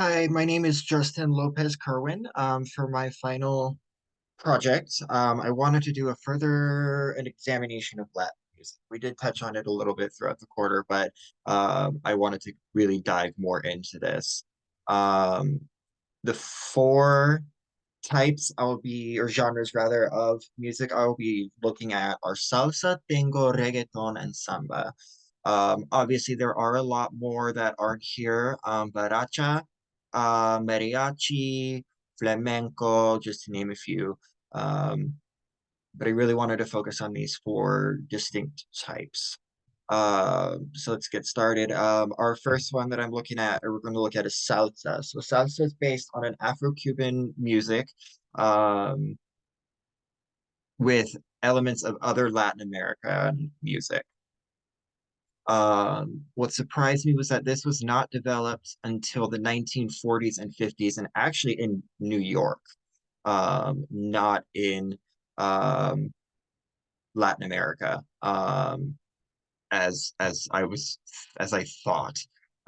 Hi, my name is Justin Lopez Kerwin. For my final project, I wanted to do an examination of Latin music. We did touch on it a little bit throughout the quarter, but I wanted to really dive more into this. Um, the four types or genres rather, of music I'll be looking at are salsa, tango, reggaeton, and samba. Obviously, there are a lot more that aren't here. Baracha, mariachi, flamenco, just to name a few. Um, but I really wanted to focus on these four distinct types. So let's get started. Our first one that I'm looking at, or we're going to look at, is salsa. So salsa is based on an Afro-Cuban music, um, with elements of other Latin American music. What surprised me was that this was not developed until the 1940s and 50s, and actually in New York, not in um, Latin America, as I thought.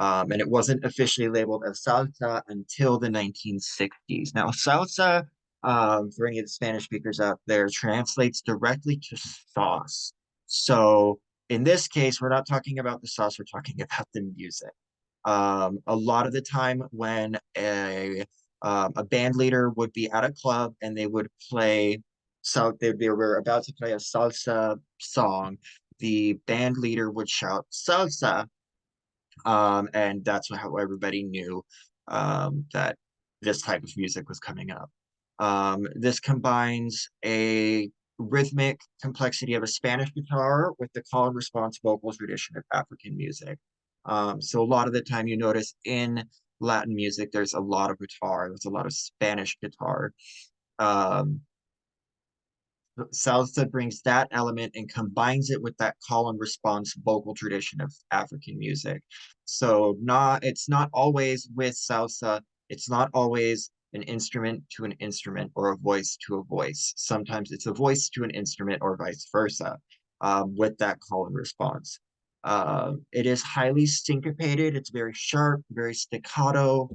And it wasn't officially labeled as salsa until the 1960s. Now, salsa, for any of the Spanish speakers out there, translates directly to sauce. So in this case, we're not talking about the sauce, we're talking about the music. A lot of the time when a band leader would be at a club and they would play, so they were about to play a salsa song, the band leader would shout salsa, and that's how everybody knew that this type of music was coming up. This combines a rhythmic complexity of a Spanish guitar with the call and response vocal tradition of African music. So a lot of the time you notice in Latin music, there's a lot of guitar, there's a lot of Spanish guitar. Um, Salsa brings that element and combines it with that call and response vocal tradition of African music. So it's not always with salsa, it's not always an instrument to an instrument or a voice to a voice. Sometimes it's a voice to an instrument or vice versa, with that call and response. It is highly syncopated, it's very sharp, very staccato.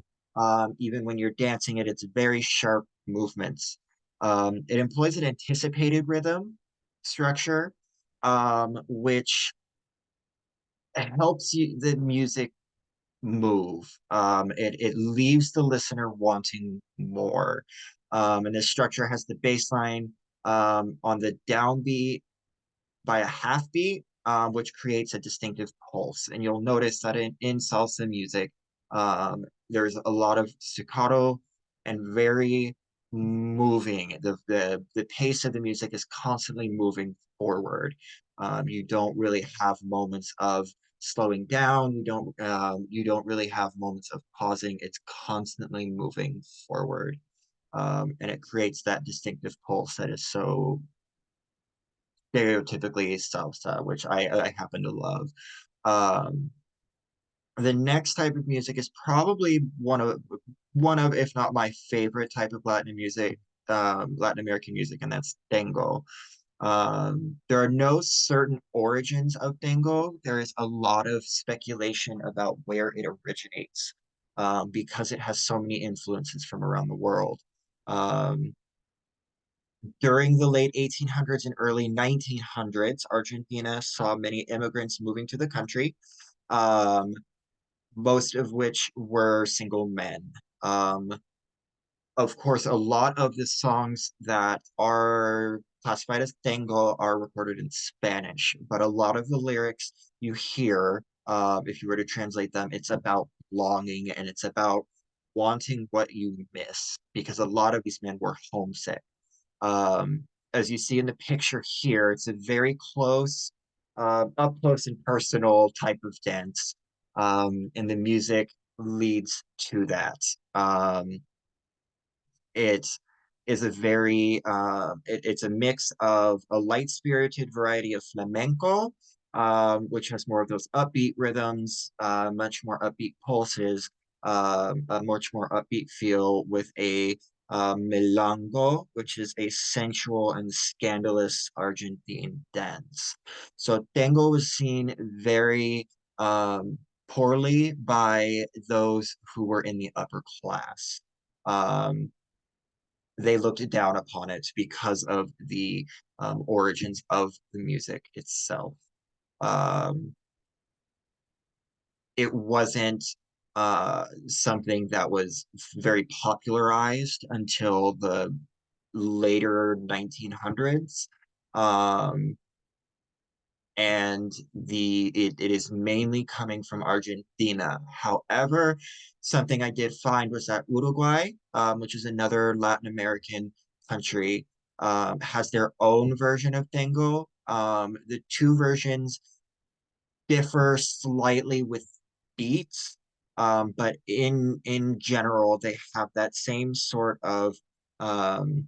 Even when you're dancing it, it's very sharp movements. It employs an anticipated rhythm structure, which helps the music move. It leaves the listener wanting more. And this structure has the bass line on the downbeat by a half beat, which creates a distinctive pulse. And you'll notice that in salsa music, there's a lot of staccato and very moving. The pace of the music is constantly moving forward. You don't really have moments of slowing down. You don't really have moments of pausing. It's constantly moving forward. And it creates that distinctive pulse that is so stereotypically salsa, which I happen to love. Um, the next type of music is probably one of, if not my favorite type of Latin American music, and that's tango. There are no certain origins of tango. There is a lot of speculation about where it originates, because it has so many influences from around the world. Um, During the late 1800s and early 1900s, Argentina saw many immigrants moving to the country, um, most of which were single men. Um, of course, a lot of the songs that are classified as tango are recorded in Spanish, but a lot of the lyrics you hear, if you were to translate them, it's about longing and it's about wanting what you miss, because a lot of these men were homesick. As you see in the picture here, it's a very up close and personal type of dance, and the music leads to that. It is it's a mix of a light-spirited variety of flamenco, which has more of those upbeat rhythms, much more upbeat pulses, a much more upbeat feel, with a milongo, which is a sensual and scandalous Argentine dance. So tango was seen very poorly by those who were in the upper class. Um, they looked down upon it because of the origins of the music itself. Um, it wasn't something that was very popularized until the later 1900s. Um, and it is mainly coming from Argentina. However, something I did find was that Uruguay, which is another Latin American country, has their own version of tango. The two versions differ slightly with beats, but in general, they have that same sort of um,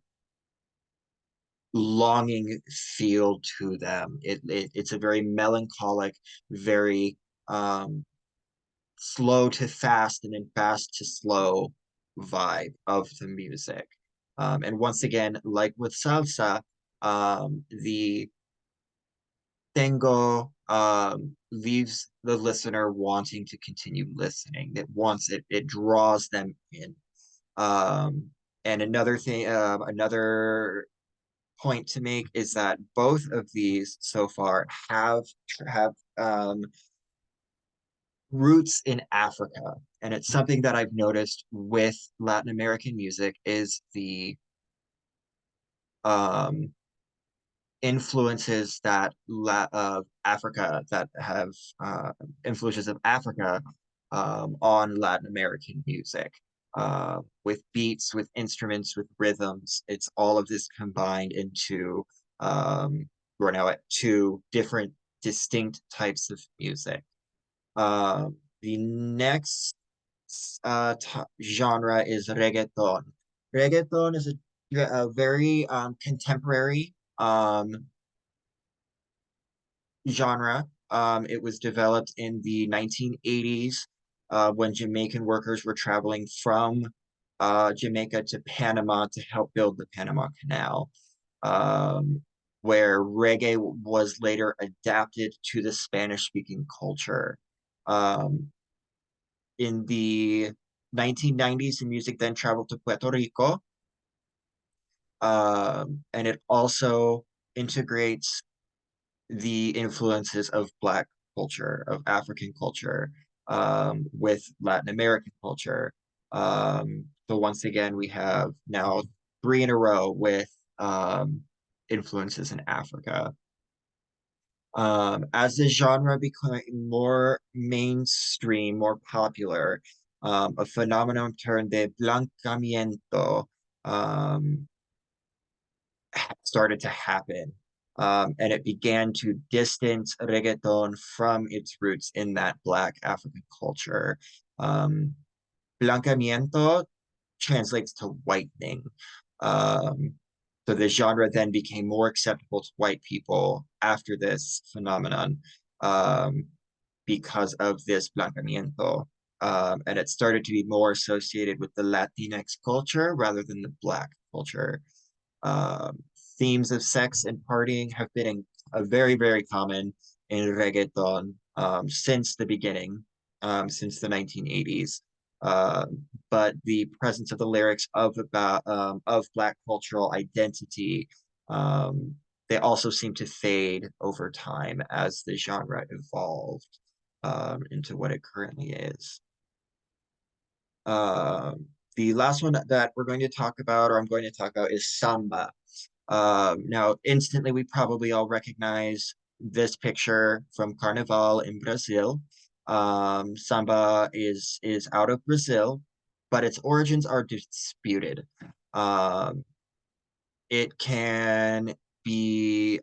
longing feel to them. It's a very melancholic, very um, slow to fast and then fast to slow vibe of the music. And once again, like with salsa, the tango leaves the listener wanting to continue listening. It draws them in. Um, and another point to make is that both of these so far have roots in Africa, and it's something that I've noticed with Latin American music is the um, influences of Africa that have influences of Africa on Latin American music. With beats, with instruments, with rhythms, it's all of this combined into we're now at two different distinct types of music. The next genre is reggaeton. Reggaeton is a very contemporary genre. It was developed in the 1980s when Jamaican workers were traveling from Jamaica to Panama to help build the Panama Canal, um, where reggae was later adapted to the Spanish-speaking culture. Um, in the 1990s, the music then traveled to Puerto Rico, and it also integrates the influences of Black culture, of African culture, with Latin American culture. So once again, we have now three in a row with influences in Africa. As the genre became more mainstream, more popular, a phenomenon termed the blancamiento um, started to happen. And it began to distance reggaeton from its roots in that Black African culture. Um, Blancamiento translates to whitening. Um, so the genre then became more acceptable to white people after this phenomenon um, because of this blancamiento. And it started to be more associated with the Latinx culture rather than the Black culture. Um, Themes of sex and partying have been a very, very common in reggaeton since the beginning, since the 1980s. But the presence of the lyrics of Black cultural identity, um, they also seem to fade over time as the genre evolved into what it currently is. Um, the last one that we're going to talk about, or I'm going to talk about, is samba. Now, instantly, we probably all recognize this picture from Carnival in Brazil. Samba is out of Brazil, but its origins are disputed. Um, it can be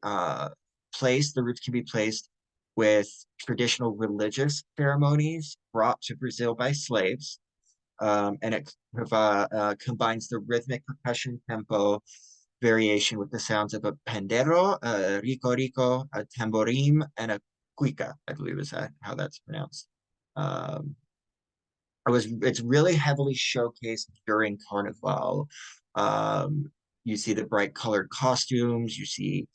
placed, the roots can be placed with traditional religious ceremonies brought to Brazil by slaves, and it combines the rhythmic percussion tempo variation with the sounds of a pandero, a rico rico, a tamborim, and a cuica, I believe is how that's pronounced. Um, it's really heavily showcased during Carnival. Um, you see the bright colored costumes, you see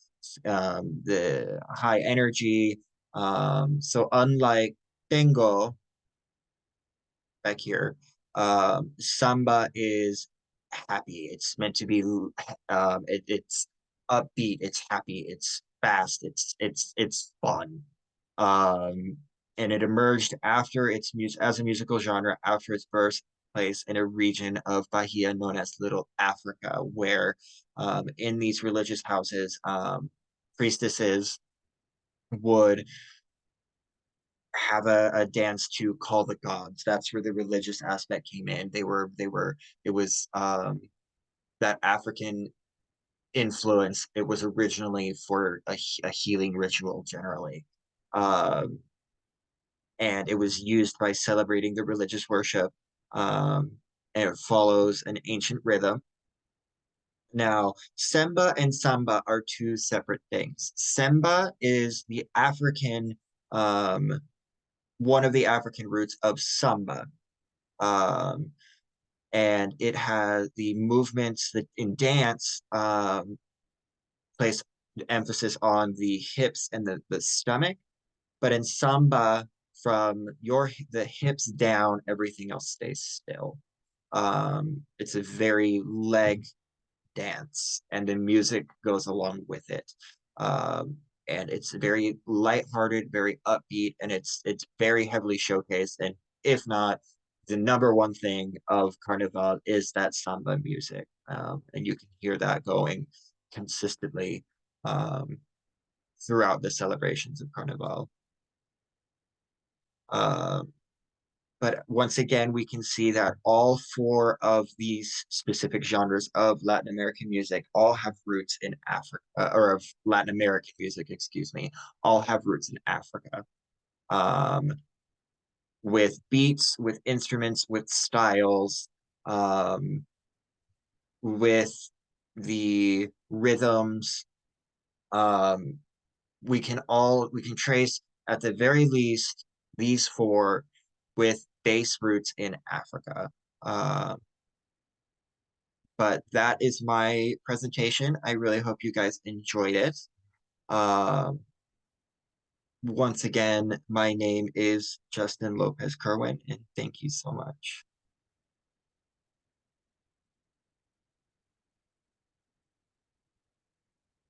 the high energy. So unlike tango, back here. Samba is happy. It's meant to be it's upbeat, it's happy, it's fast, it's fun. Um, and it emerged after its music as a musical genre after its birthplace in a region of Bahia known as Little Africa, where in these religious houses, priestesses would have a dance to call the gods. That's where the religious aspect came in. It was that African influence. It was originally for a healing ritual generally. Um, and it was used by celebrating the religious worship. Um, and it follows an ancient rhythm. Now, semba and samba are two separate things. Semba is the African, um, one of the African roots of samba. Um, and it has the movements that in dance place emphasis on the hips and the stomach, but in samba, from the hips down, everything else stays still. It's a very leg dance, and the music goes along with it. Um, and it's very lighthearted, very upbeat, and it's very heavily showcased. And if not, the number one thing of Carnival is that samba music, and you can hear that going consistently um, throughout the celebrations of Carnival. Um, but once again, we can see that all four of these specific genres of Latin American music all have roots in Africa, or of Latin American music, excuse me, all have roots in Africa. Um, with beats, with instruments, with styles, um, with the rhythms. Um, we can trace at the very least these four with base roots in Africa. Uh, but that is my presentation. I really hope you guys enjoyed it. Um, once again, my name is Justin Lopez Kerwin, and thank you so much.